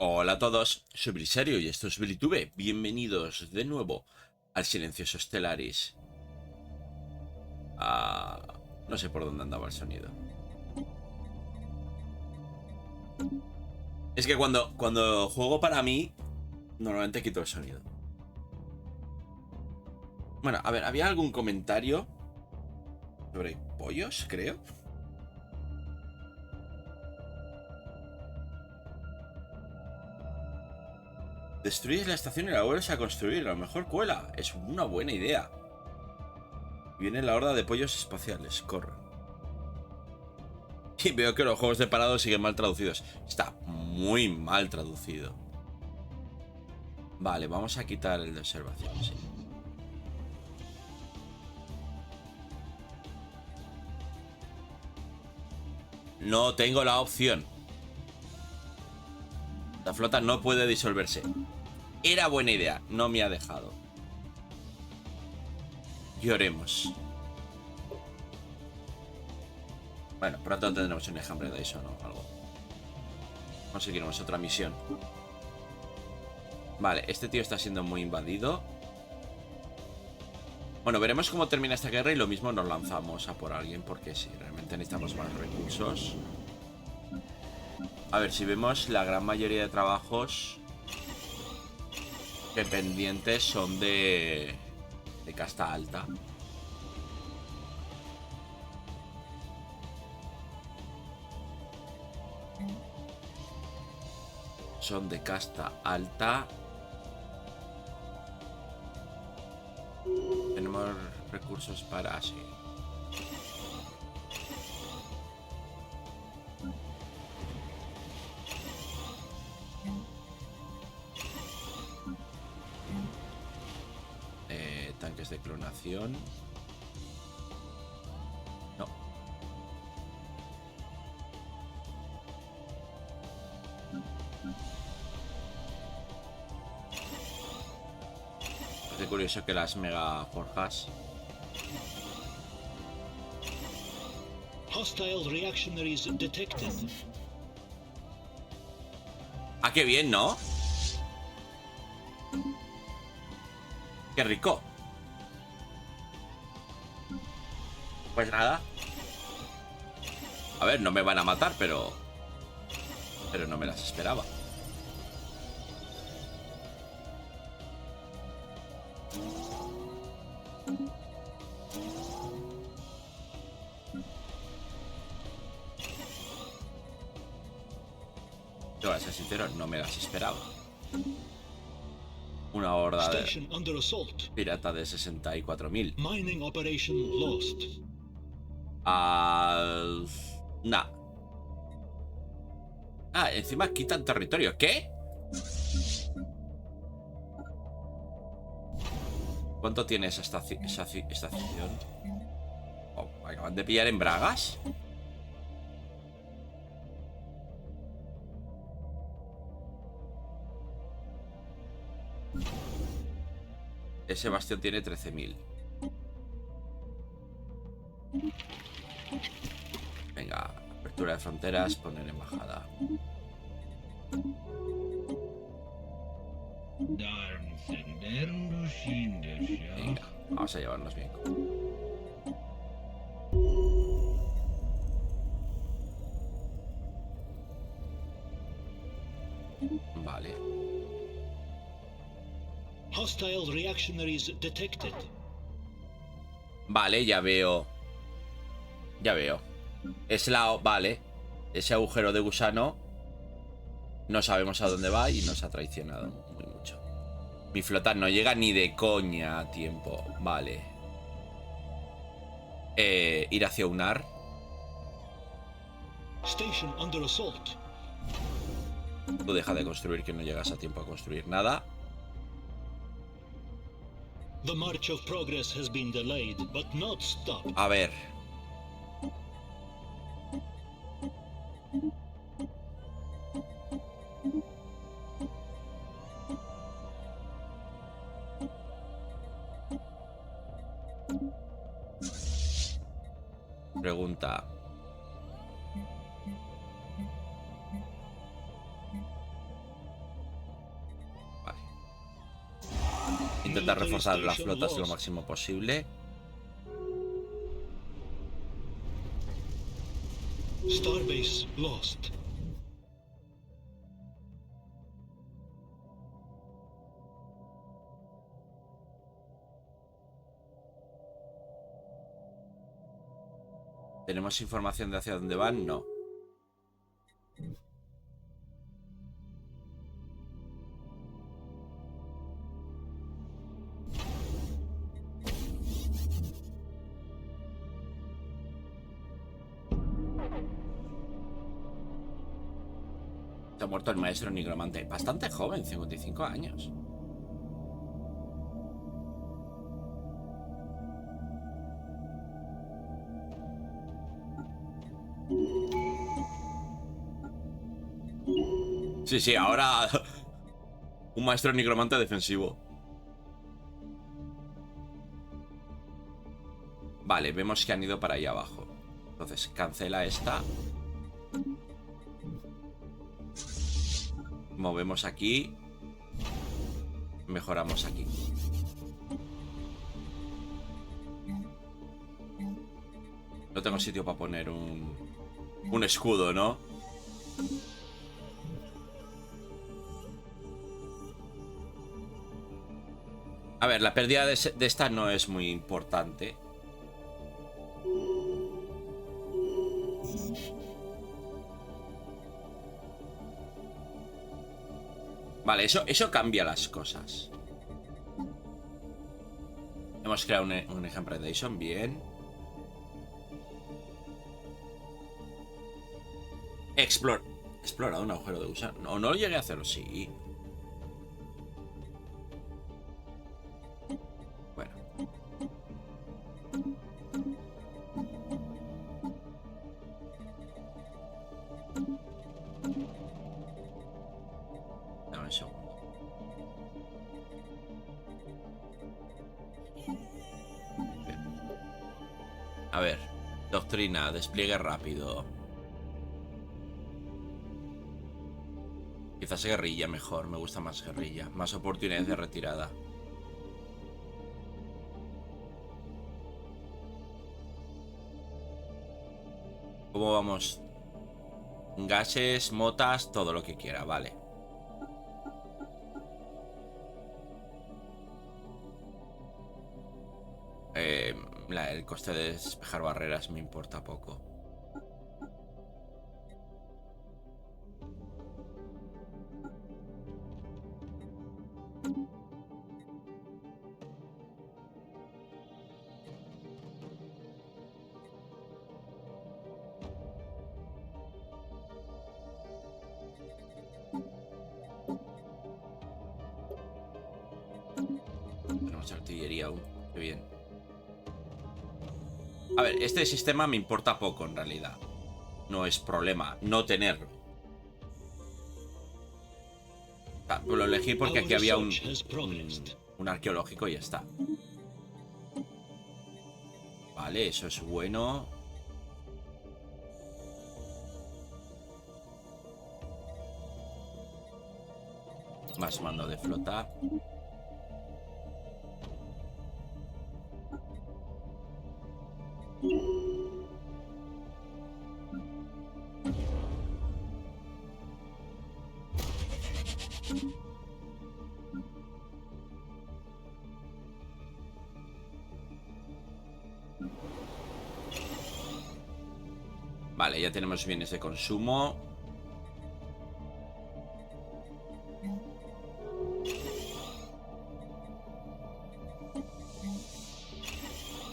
Hola a todos, soy Brisario y esto es Britube. Bienvenidos de nuevo al Silencioso Stellaris. No sé por dónde andaba el sonido. Es que cuando juego para mí, normalmente quito el sonido. Bueno, a ver, había algún comentario sobre pollos, creo. Destruyes la estación y la vuelves a construir. A lo mejor cuela. Es una buena idea. Viene la horda de pollos espaciales. Corran. Y veo que los juegos de parado siguen mal traducidos. Está muy mal traducido. Vale, vamos a quitar el de observación, sí. No tengo la opción. La flota no puede disolverse. Era buena idea, no me ha dejado. Lloremos. Bueno, pronto tendremos un enjambre de eso, ¿no? Algo. Conseguiremos otra misión. Vale, este tío está siendo muy invadido. Bueno, veremos cómo termina esta guerra y lo mismo nos lanzamos a por alguien porque sí, realmente necesitamos más recursos. A ver, si vemos la gran mayoría de trabajos pendientes son de casta alta. Son de casta alta. Tenemos recursos para así. Tanques de clonación. No. Es curioso que las mega forjas. Hostile reactionaries detected. Ah, qué bien, ¿no? Qué rico. Pues nada. A ver, no me van a matar, pero no me las esperaba. Yo, voy a ser sincero, no me las esperaba. Una horda de pirata de 64.000. Mining operation lost. Nah. Ah, encima quitan territorio. ¿Qué? ¿Cuánto tiene esa estación? Oh, ¿acaban de pillar en bragas? Ese bastión tiene 13.000. Venga, apertura de fronteras, poner embajada. Venga, vamos a llevarnos bien. Vale. Hostile reactionaries detected. Vale, ya veo. Ya veo. Es la... Vale. Ese agujero de gusano. No sabemos a dónde va y nos ha traicionado muy mucho. Mi flota no llega ni de coña a tiempo. Vale. Ir hacia Unar. Station under assault. Tú deja de construir, que no llegas a tiempo a construir nada. The march of progress has been delayed, but not stopped. A ver. Pregunta. intentar reforzar las flotas lo máximo posible. Starbase lost. ¿Tenemos información de hacia dónde van? No. Se ha muerto el maestro nigromante. Bastante joven, 55 años. Sí, sí, ahora un maestro nigromante defensivo. Vale, vemos que han ido para ahí abajo. Entonces, cancela esta. Movemos aquí. Mejoramos aquí. No tengo sitio para poner un escudo, ¿no? A ver, la pérdida de esta no es muy importante. Vale, eso cambia las cosas. Hemos creado un ejemplo de Dyson, bien. Explora un agujero de gusano. No, no lo llegué a hacerlo, sí. Bueno. Dame un segundo. Bien. A ver. Doctrina, despliegue rápido. Quizás guerrilla mejor, me gusta más guerrilla. Más oportunidades de retirada. ¿Cómo vamos? Gases, motas, todo lo que quiera, vale. El coste de despejar barreras me importa poco. Tenemos artillería aún, qué bien. A ver, este sistema me importa poco en realidad. No es problema no tenerlo. Lo elegí porque aquí había un arqueológico y ya está. Vale, eso es bueno. Más mando de flota. Vale, ya tenemos bienes de consumo.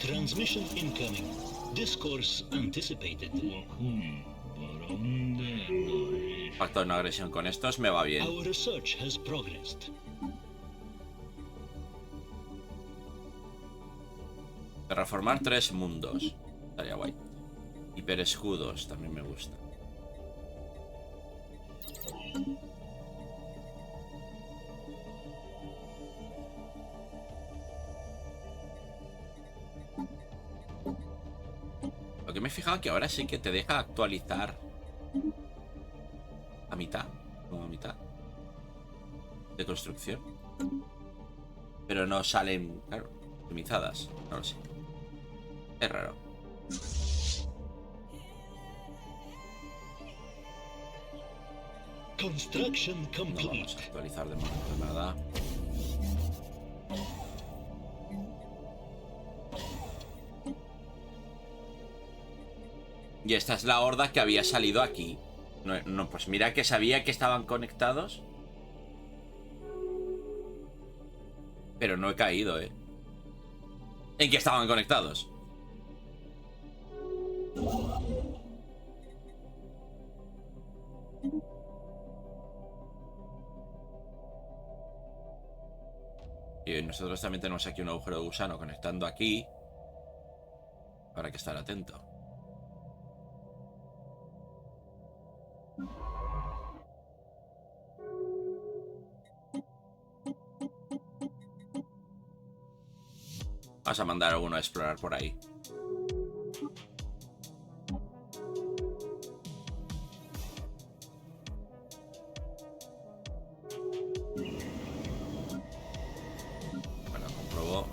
Transmission incoming. Discourse anticipated. Pacto de no agresión con estos me va bien. Our research has progressed. Terraformar 3 mundos. Estaría guay. Hiperescudos también me gusta. Lo que me he fijado que ahora sí que te deja actualizar a mitad, como a mitad de construcción. Pero no salen, claro, optimizadas. No lo sé. Es raro. Construction No complete. vamos a actualizar de momento nada. Y esta es la horda que había salido aquí. No, no, pues mira que sabía que estaban conectados. Pero no he caído, ¿eh? En que estaban conectados. Y nosotros también tenemos aquí un agujero de gusano conectando aquí. Habrá que estar atento. Vamos a mandar a alguno a explorar por ahí. Bueno, comprobó.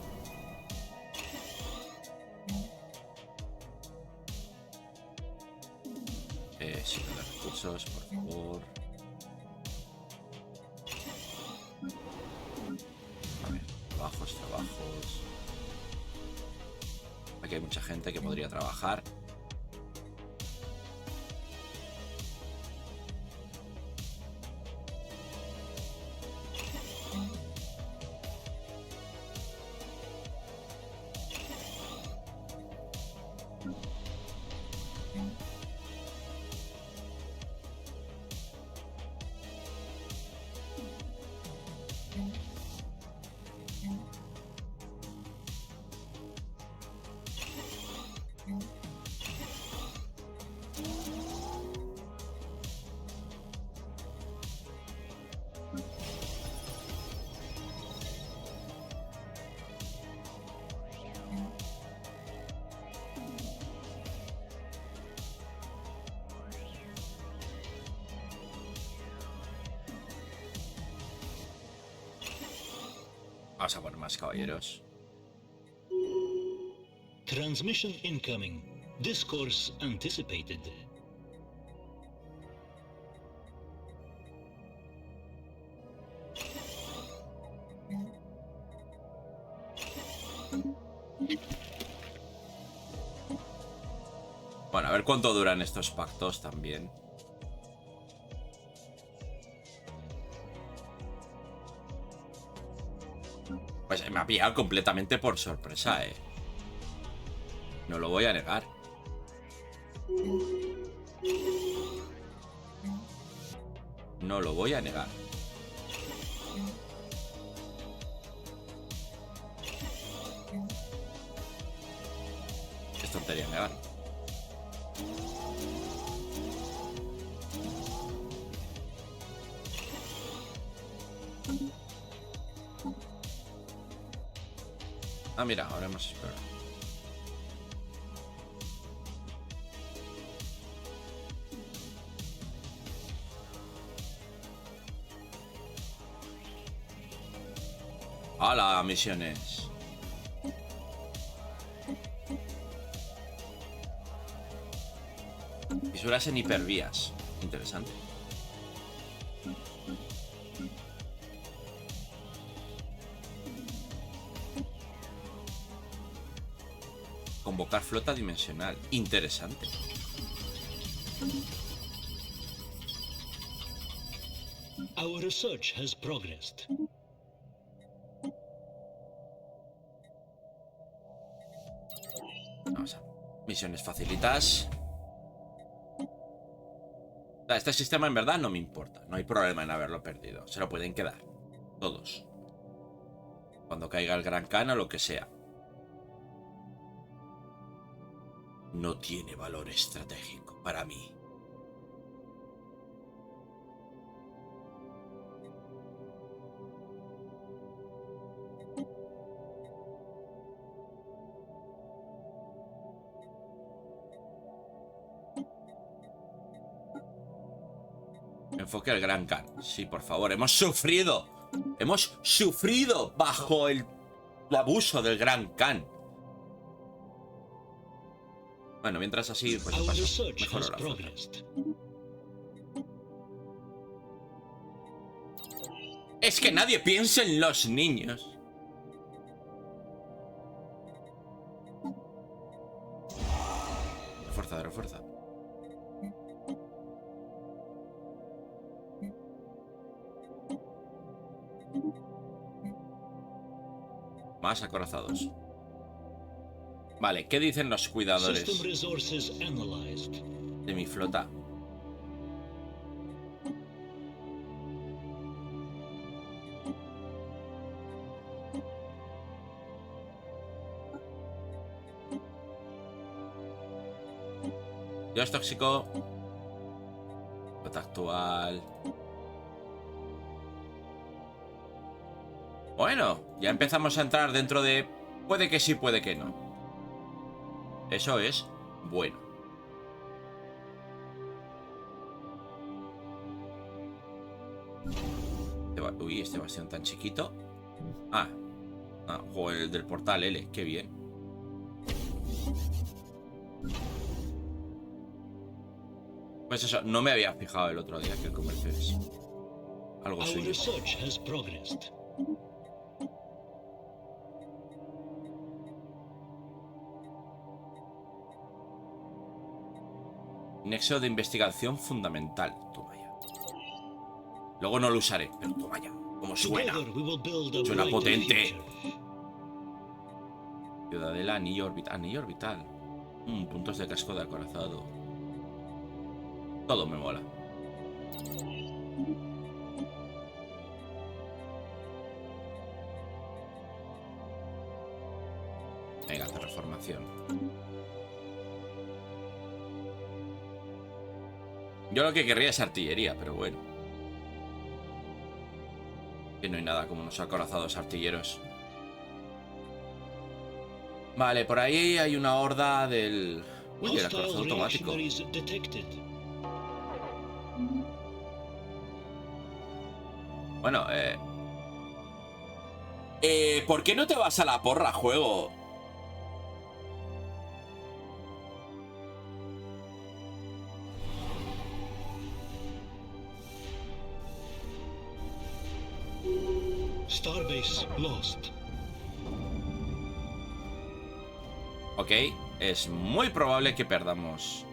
Sí, de recursos, por favor. A ver, trabajos. Aquí hay mucha gente que podría trabajar. Vamos a poner más caballeros. Transmission incoming. Discourse anticipated. Bueno, a ver cuánto duran estos pactos también. Pues me ha pillado completamente por sorpresa, ¿eh? No lo voy a negar. No lo voy a negar. Es tontería negar. Ah, mira, ahora hemos explorado. ¡Hala, misiones! Fisuras en hipervías. Interesante. Convocar flota dimensional. Interesante. Our research has progressed. Vamos a... Misiones facilitas. Este sistema en verdad no me importa. No hay problema en haberlo perdido. Se lo pueden quedar. Todos. Cuando caiga el Gran Khan o lo que sea. No tiene valor estratégico para mí. Enfoque al Gran Khan. Sí, por favor. Hemos sufrido Hemos sufrido bajo el abuso del Gran Khan. Bueno, mientras así, pues Our paso. research Mejoro has la flota. progressed. Es que nadie piensa en los niños. Refuerza, refuerza. Más acorazados. Vale, ¿qué dicen los System cuidadores resources analyzed. de mi flota? Dios tóxico. Flota actual. Bueno, ya empezamos a entrar dentro de... Puede que sí, puede que no. Eso es bueno. Uy, este bastión tan chiquito. Juego el del portal L, qué bien. Pues eso, no me había fijado el otro día que el comercio es algo Our suyo. research has progressed. Nexo de investigación fundamental. Toma ya. Luego no lo usaré, pero toma ya. Como suena. Together we will build a Suena brighter potente. future. Ciudadela, anillo orbital. Anillo orbital. Puntos de casco de acorazado. Todo me mola. Venga, terraformación. Yo lo que querría es artillería, pero bueno. Que no hay nada como unos acorazados artilleros. Vale, por ahí hay una horda del... Uy, el acorazado Hostile automático. reactionaries detected. Bueno, ¿por qué no te vas a la porra, juego? Starbase lost. Ok, es muy probable que perdamos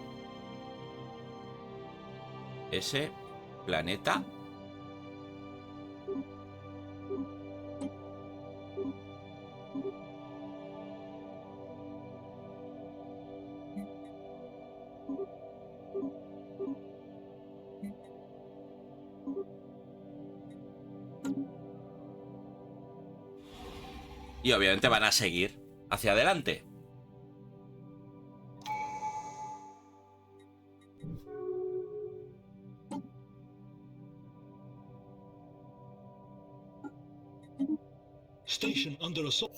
ese planeta. Y obviamente van a seguir hacia adelante. Station under assault.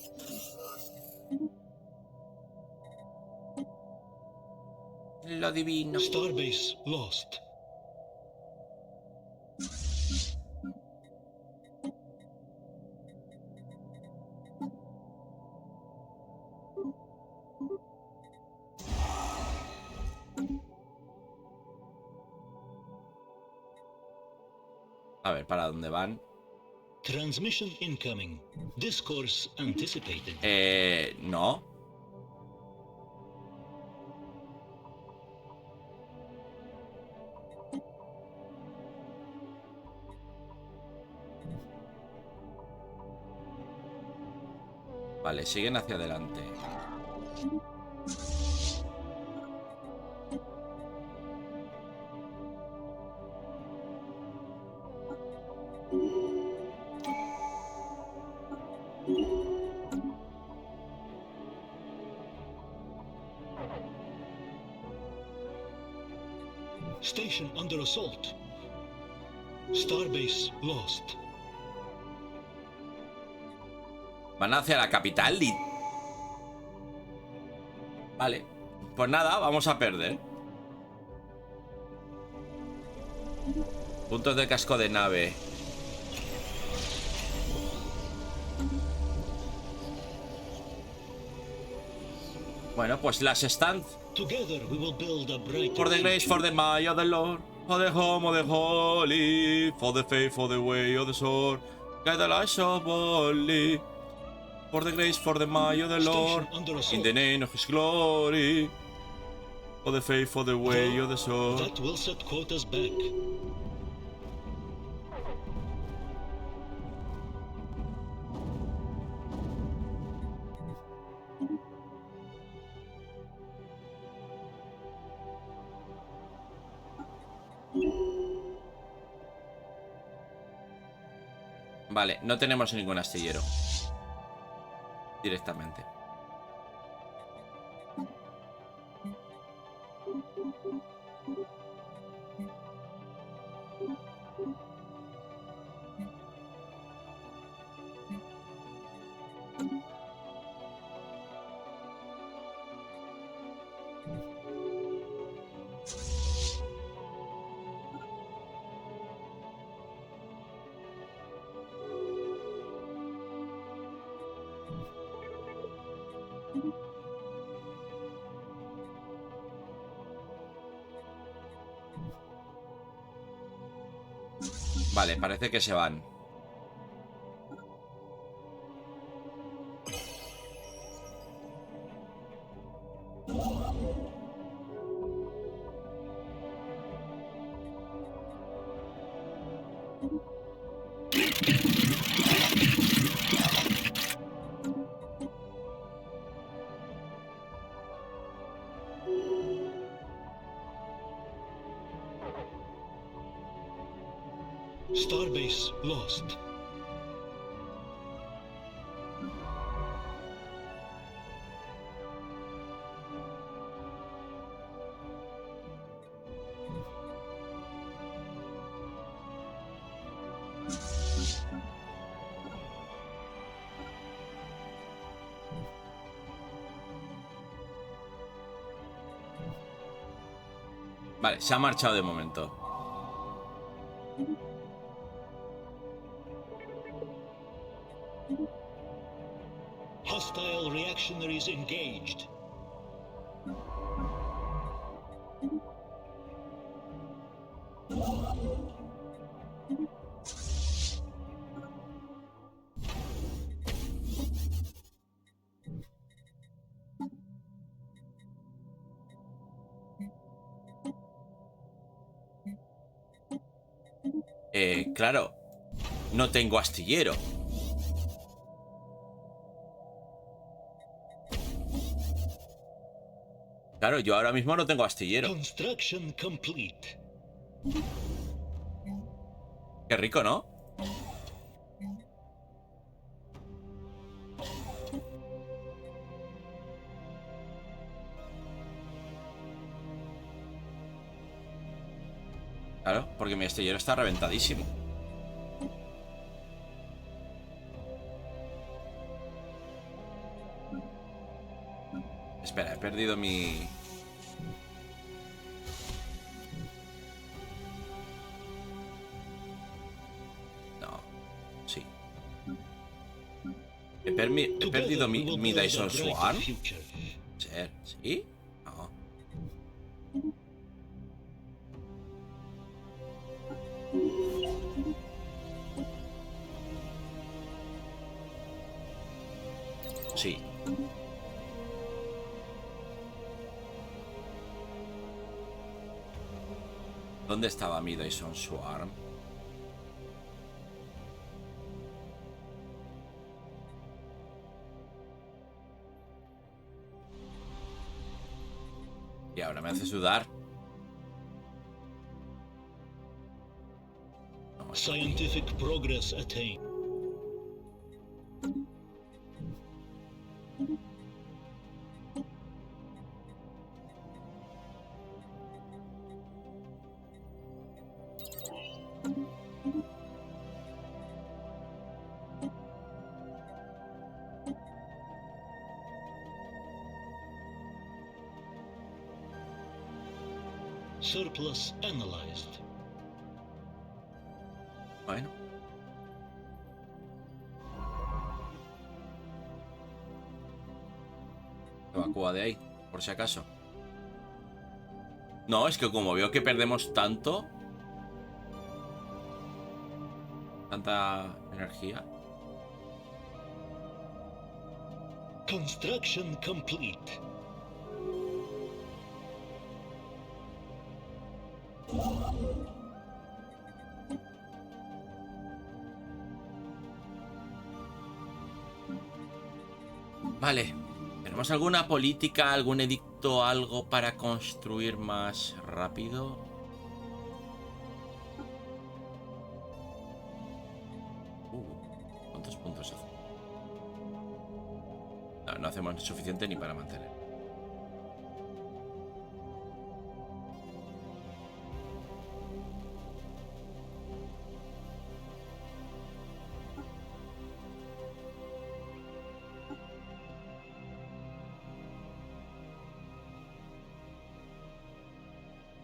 Lo divino. Starbase lost. A ver, ¿para dónde van? Transmission incoming. Discourse anticipated. No. Vale, siguen hacia adelante. Station under assault. Starbase lost. Van hacia la capital y... Vale. Pues nada, vamos a perder. Puntos de casco de nave. Bueno, pues las stands. Together we will build a brighter For the grace, for the might of the Lord, for the home of the holy, for the faith, for the way of the sword, guide the lives of holy. For the grace, for the might of the Lord, Station under in assault. the name of His glory, for the faith, for the way of the sword. That will set quotas back. Vale, no tenemos ningún astillero. Directamente. Vale, parece que se van. Starbase lost. Vale, se ha marchado de momento. Hostile reactionaries engaged. Claro, no tengo astillero. Claro, yo ahora mismo no tengo astillero. Construction complete. Qué rico, ¿no? Claro, porque mi astillero está reventadísimo. Espera, he perdido mi... No, sí. He perdido Together we will mi build a Dyson brighter Swarm. future. ¿Sí? No. Sí. ¿Dónde estaba mi Dyson Swarm? Y ahora me hace sudar. No, Scientific progress attained. Surplus analyzed. bueno. Evacúa de ahí, por si acaso. No, es que como veo que perdemos tanto... Tanta energía. Construction complete. Vale. ¿Tenemos alguna política, algún edicto, algo para construir más rápido? ¿Cuántos puntos hace? No, no hacemos suficiente ni para mantener.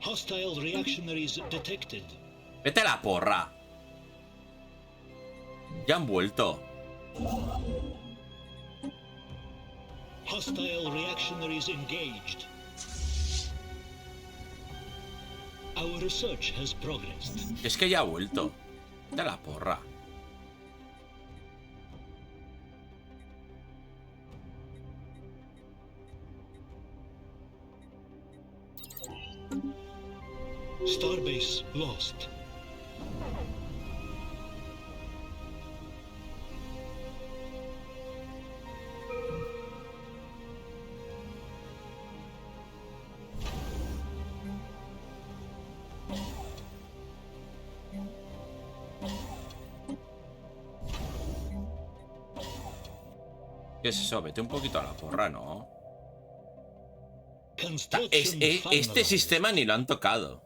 Hostile reactionaries detected. ¡Vete a la porra! Ya han vuelto. Hostile reactionaries engaged. Our research has progressed. Es que ya ha vuelto. Vete a la porra. Starbase lost. ¿Qué es eso? Vete un poquito a la porra, ¿no? Construction Este finalized. sistema ni lo han tocado.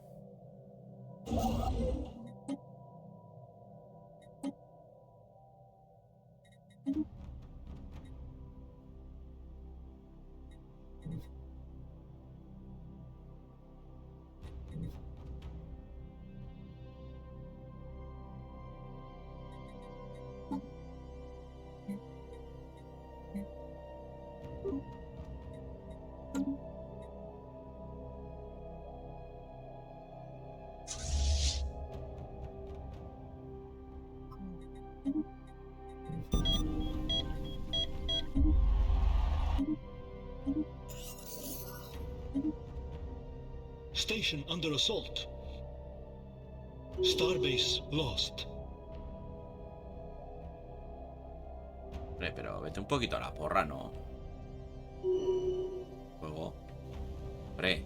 Station under assault. Starbase lost. Hombre, pero vete un poquito a la porra, ¿no? Juego. Hombre.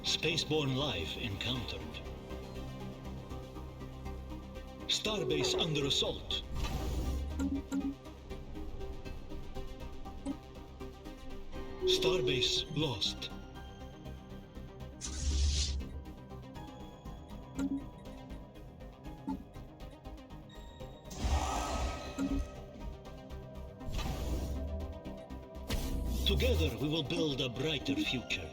Spaceborne life encountered. Starbase under assault. Starbase lost. Together we will build a brighter future.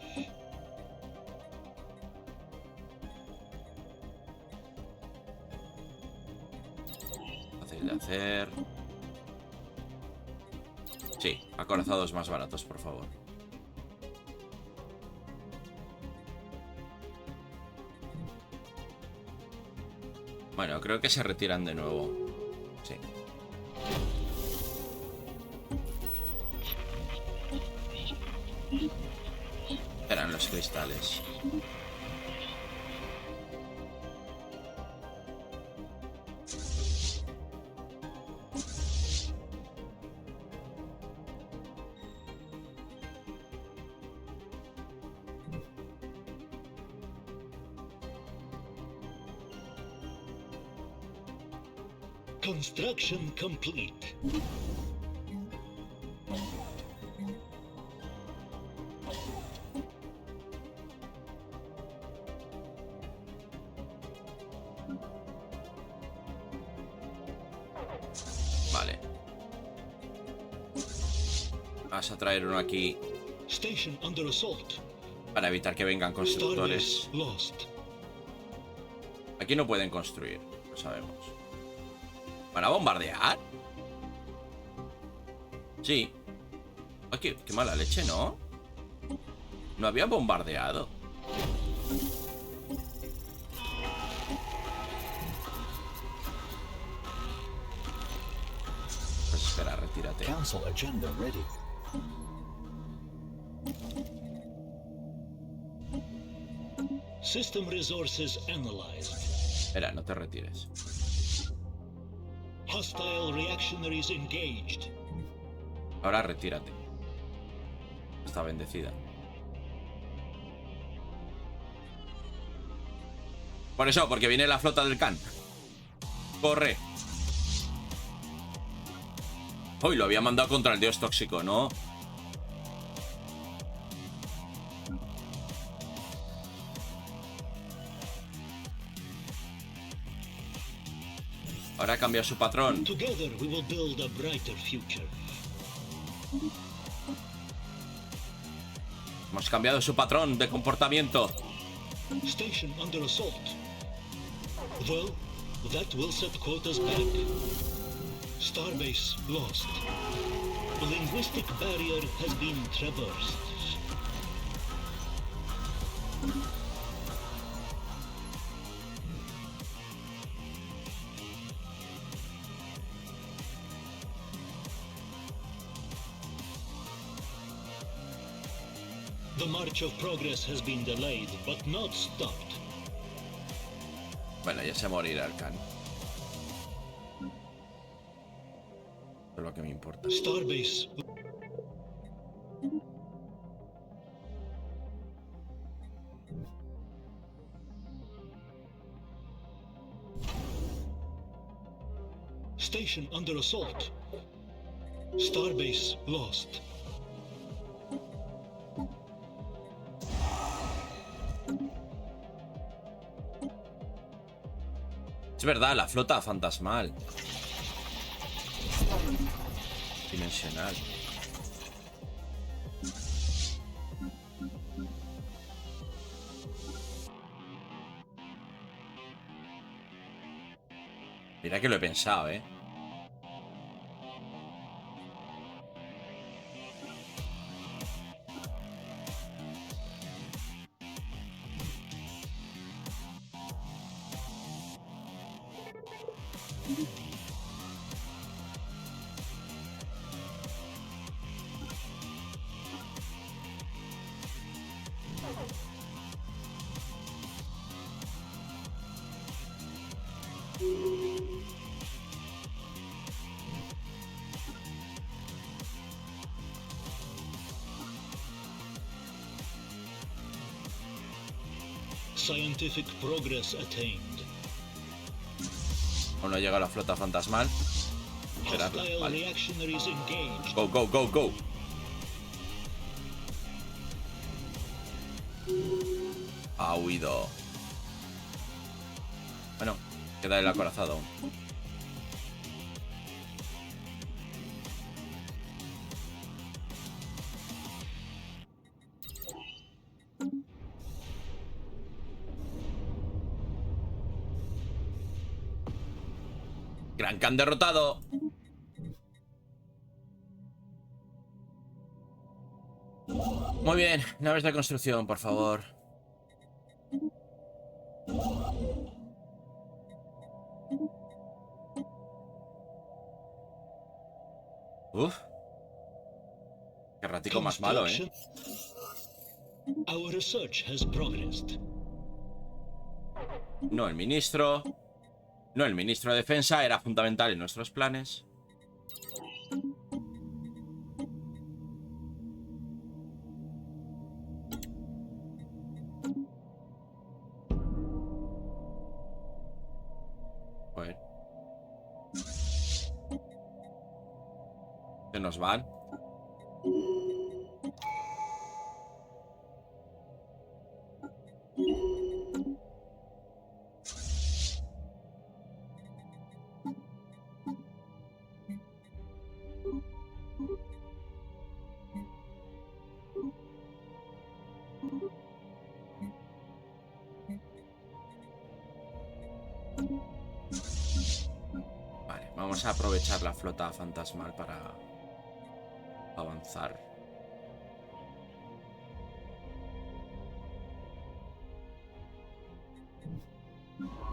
Fácil de hacer. Sí, acorazados más baratos, por favor. Bueno, creo que se retiran de nuevo. Sí. Eran los cristales. Construction complete. Vale. Vas a traer uno aquí Station under assault. para evitar que vengan constructores. Starbase lost. Aquí no pueden construir, lo sabemos. ¿Van a bombardear? Sí. Ay, qué mala leche, ¿no? No habían bombardeado. Pues espera, retírate. Council agenda ready. System resources analyzed. Espera, no te retires. Hostile reactionaries engaged. Ahora retírate. Está bendecida. Por eso, porque viene la flota del Khan. Corre. Hoy lo había mandado contra el dios tóxico, ¿no? Ahora ha cambiado su patrón. Together we will build a brighter future. Hemos cambiado su patrón de comportamiento. Station under assault. Well, that will set quotas back. Starbase lost. The linguistic barrier has been traversed. The march of progress has been delayed, but not stopped. Bueno, ya se morirá el Khan. Es lo que me importa. Starbase. Station under assault. Starbase lost. Es verdad, la flota fantasmal. Dimensional. Mira que lo he pensado, ¿eh? Scientific progress attained. Aún no llega la flota fantasmal. Esperadla, Hostile vale. reactionaries engaged. Go, go, go, go. Ha huido. Bueno, queda el acorazado aún. Gran Khan derrotado. Muy bien, naves de construcción, por favor. Uf. Qué ratico más malo, ¿eh? Our research has progressed. No, el ministro. No, el ministro de Defensa era fundamental en nuestros planes. Joder. Se nos van. Vale, vamos a aprovechar la flota fantasmal para avanzar.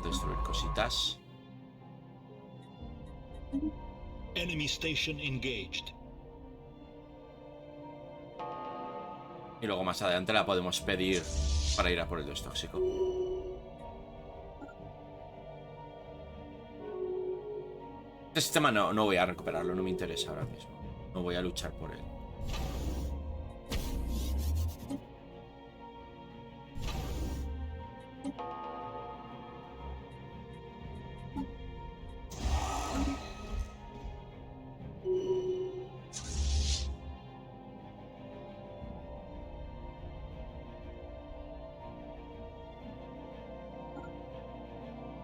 Destruir cositas. Enemy station engaged. Y luego más adelante la podemos pedir para ir a por el dios tóxico. Este sistema no voy a recuperarlo, no me interesa ahora mismo. No voy a luchar por él.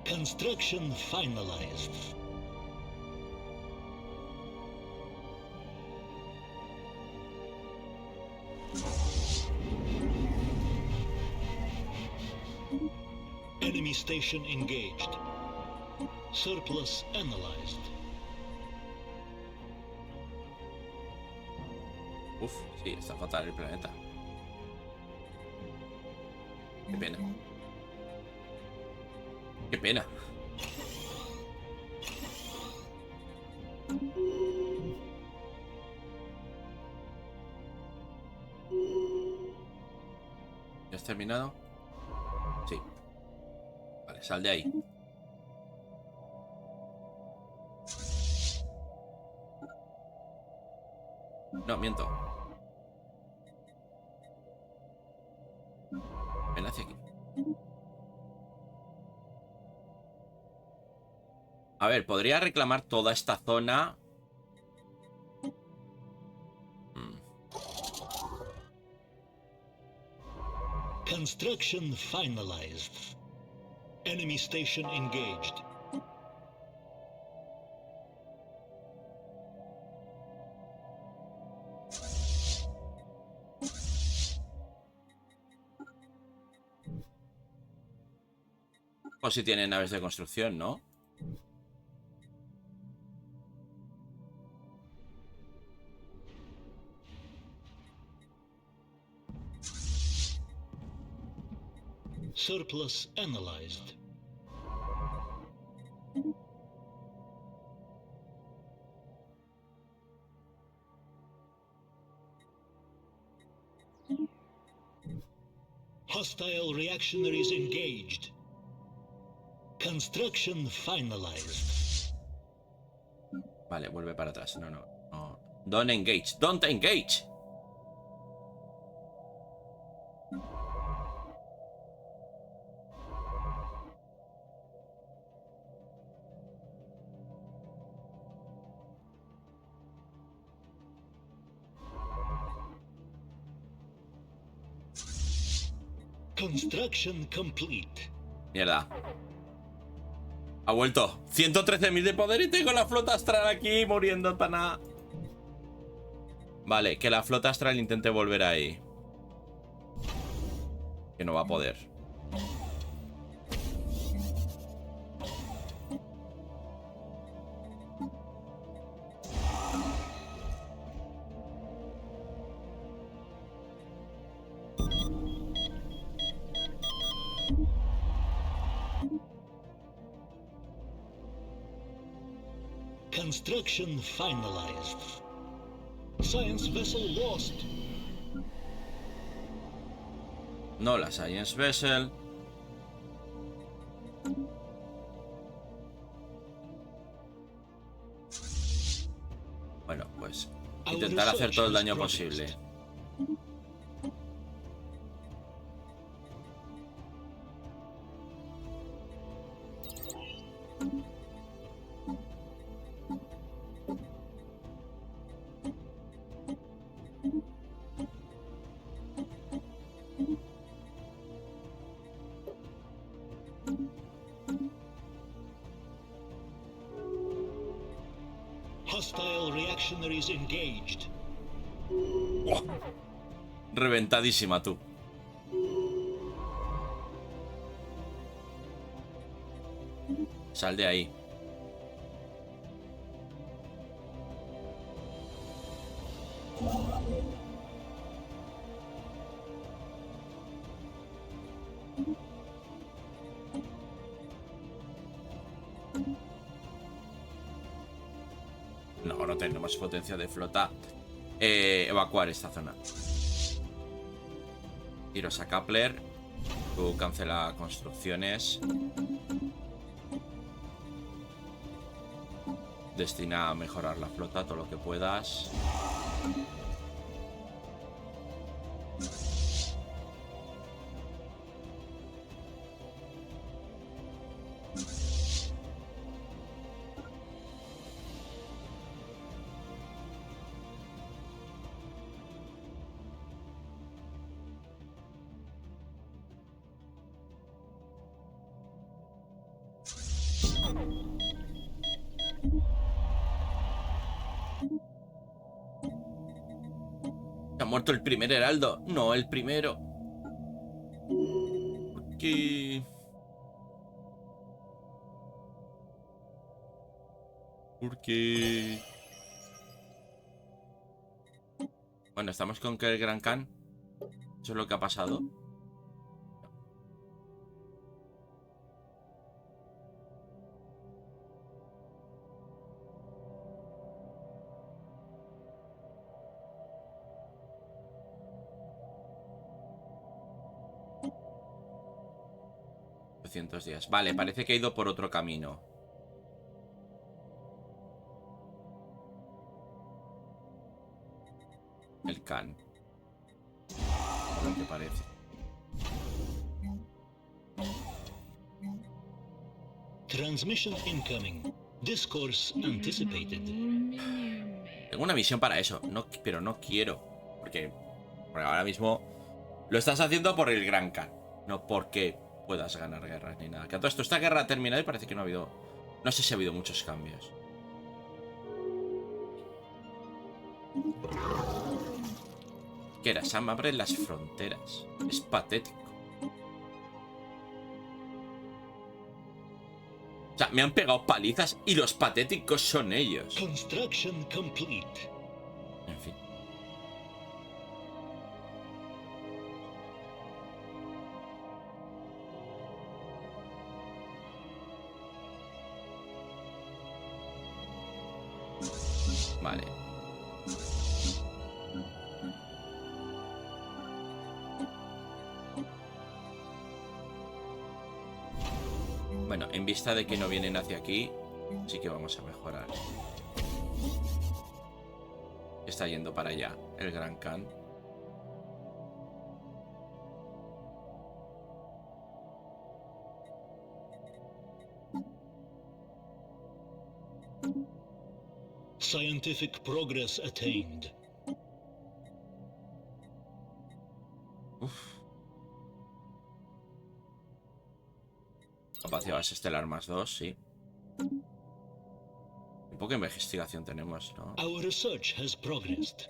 Construction finalized. Enemy station engaged. Surplus analyzed. Uf, sí, está fatal el planeta. Qué pena. Qué pena. ¿Ya has terminado? Sí. Vale, sal de ahí. No, miento. Ven hacia aquí. A ver, podría reclamar toda esta zona. Construction finalized. Enemy station engaged. O si tienen naves de construcción, ¿no? Surplus analyzed. Hostile reactionaries engaged. Construction finalized. Vale, vuelve para atrás. No. Don't engage. Don't engage. Construction complete. Mierda. Ha vuelto. 113.000 de poder y tengo la flota astral aquí muriendo para nada. Vale, que la flota astral intente volver ahí. Que no va a poder. Construction finalized. Science vessel lost. No, la Science Vessel. Bueno, pues intentar hacer todo el daño posible. Revolutionaries engaged. ¡Oh! Reventadísima, tú. Sal de ahí. No, no tenemos potencia de flota. Evacuar esta zona. Iros a Kepler. Tú cancela construcciones. Destina a mejorar la flota todo lo que puedas. ¿Ha muerto el primer heraldo? No, el primero. ¿Por qué? ¿Por qué? Bueno, estamos con que el Gran Khan. Eso es lo que ha pasado. Días. Vale, parece que ha ido por otro camino. El Khan. Lo que parece. Transmission incoming. Discourse anticipated. Tengo una misión para eso, pero no quiero. Porque ahora mismo lo estás haciendo por el Gran Khan. No porque puedas ganar guerras ni nada. Que a todo esto, esta guerra ha terminado y parece que no ha habido... No sé si ha habido muchos cambios. ¿Qué era? Sam abre las fronteras. Es patético. O sea, me han pegado palizas y los patéticos son ellos. Construction complete. En fin. Vale. Bueno, en vista de que no vienen hacia aquí, sí que vamos a mejorar. Está yendo para allá el Gran Khan. Scientific progress attained. Uf. Capacidad base estelar +2, sí. Un poco de investigación tenemos, ¿no? Our research has progressed.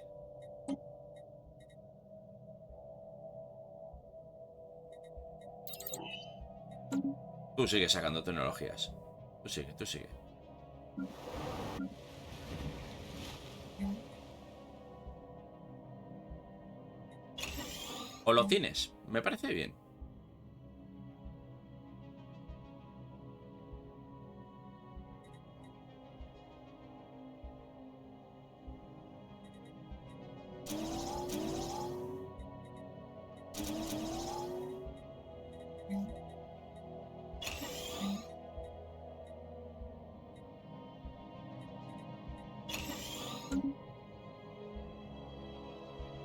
Tú sigues sacando tecnologías. Tú sigue, tú sigue. ¿O lo tienes? Me parece bien.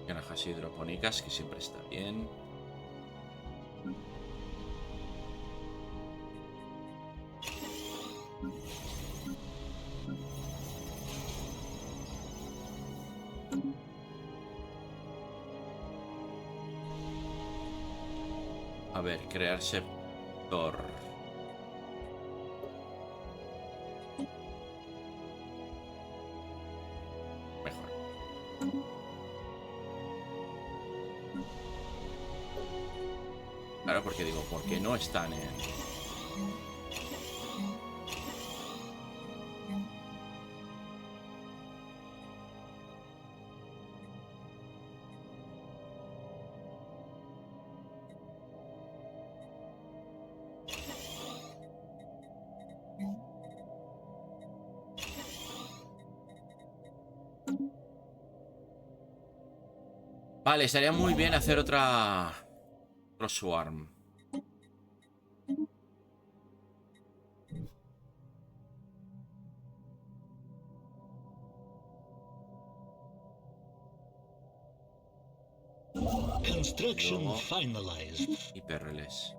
Granjas hidropónicas, que siempre está bien. A ver, crear sector. Claro, porque digo, ¿por qué no están en...? Vale, estaría muy bien hacer otra... Otro Swarm. Construction Luego, finalized. hiperrelés.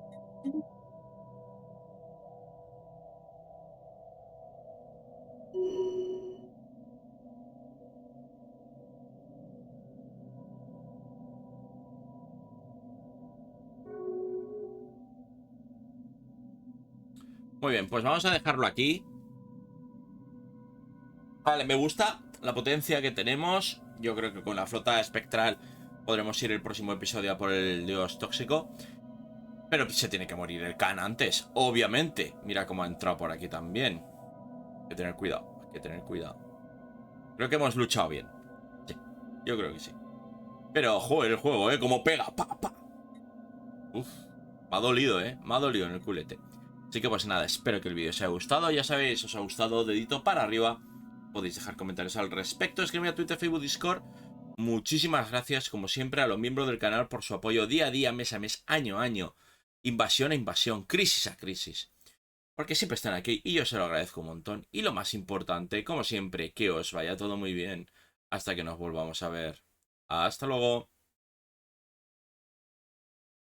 Muy bien, pues vamos a dejarlo aquí. Vale, me gusta la potencia que tenemos. Yo creo que con la flota espectral podremos ir el próximo episodio a por el dios tóxico. Pero se tiene que morir el Khan antes, obviamente. Mira cómo ha entrado por aquí también. Hay que tener cuidado, hay que tener cuidado. Creo que hemos luchado bien. Sí, yo creo que sí. Pero, joder, el juego, como pega. Pa, pa. Uf, me ha dolido, me ha dolido en el culete. Así que pues nada, espero que el vídeo os haya gustado. Ya sabéis, os ha gustado, dedito para arriba. Podéis dejar comentarios al respecto, escribirme a Twitter, Facebook, Discord. Muchísimas gracias, como siempre, a los miembros del canal por su apoyo día a día, mes a mes, año a año. Invasión a invasión, crisis a crisis. Porque siempre están aquí y yo se lo agradezco un montón. Y lo más importante, como siempre, que os vaya todo muy bien. Hasta que nos volvamos a ver. Hasta luego.